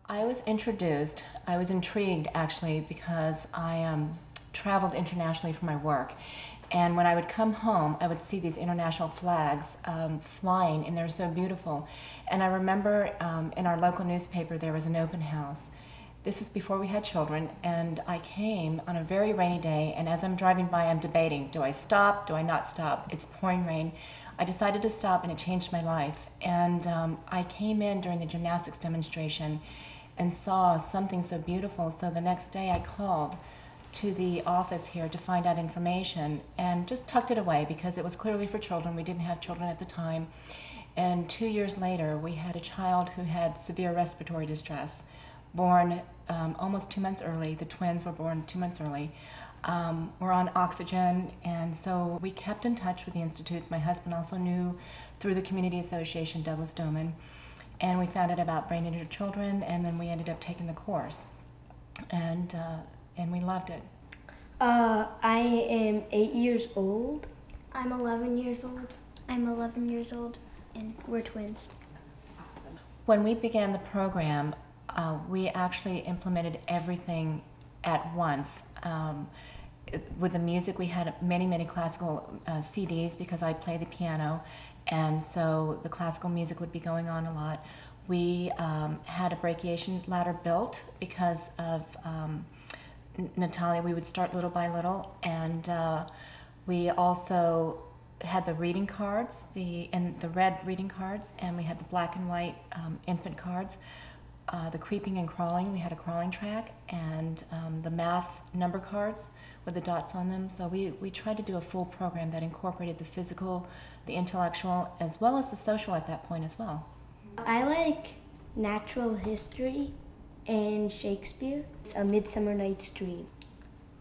I was introduced, I was intrigued actually because I traveled internationally for my work. And when I would come home, I would see these international flags flying, and they're so beautiful. And I remember in our local newspaper there was an open house. This was before we had children, and I came on a very rainy day, and as I'm driving by, I'm debating, do I stop, do I not stop? It's pouring rain. I decided to stop, and it changed my life. And I came in during the gymnastics demonstration and saw something so beautiful, so the next day I called to the office here to find out information and just tucked it away because it was clearly for children. We didn't have children at the time. And 2 years later, we had a child who had severe respiratory distress, born almost 2 months early. The twins were born 2 months early. We're on oxygen, and so we kept in touch with the institutes. My husband also knew through the community association, Doman, and we found out about brain injured children, and then we ended up taking the course, and we loved it. I am 8 years old. I'm 11 years old. I'm 11 years old, and we're twins. When we began the program, we actually implemented everything at once. With the music, we had many classical CDs because I play the piano, and so the classical music would be going on a lot. We had a brachiation ladder built because of Natalia. We would start little by little, and we also had the reading cards, the red reading cards, and we had the black and white infant cards. The creeping and crawling, we had a crawling track, and the math number cards with the dots on them. So we tried to do a full program that incorporated the physical, the intellectual, as well as the social at that point as well. I like natural history and Shakespeare. A Midsummer Night's Dream.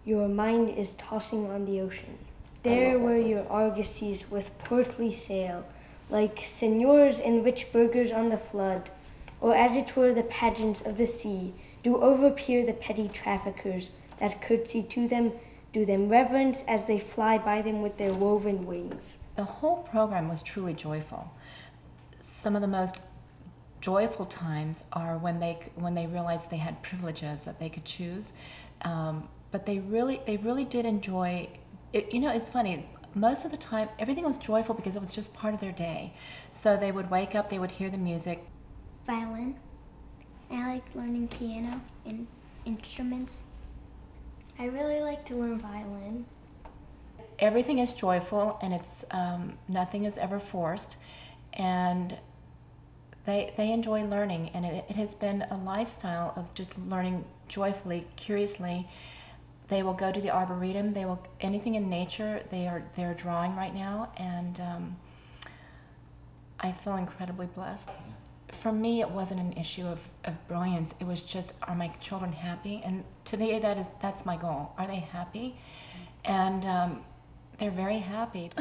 Your mind is tossing on the ocean. There were your argosies with portly sail, like seigneurs and rich burghers on the flood, or as it were the pageants of the sea, do overpeer the petty traffickers that curtsy to them, do them reverence as they fly by them with their woven wings. The whole program was truly joyful. Some of the most joyful times are when they realized they had privileges that they could choose, but they really did enjoy it. You know, it's funny. Most of the time, everything was joyful because it was just part of their day. So they would wake up, they would hear the music. Violin. I like learning piano and instruments. I really like to learn violin. Everything is joyful, and it's nothing is ever forced, and they enjoy learning, and it has been a lifestyle of just learning joyfully, curiously. They will go to the arboretum. They will anything in nature. They're drawing right now, and I feel incredibly blessed. For me, it wasn't an issue of brilliance. It was just, are my children happy? And today, that's my goal. Are they happy? And they're very happy.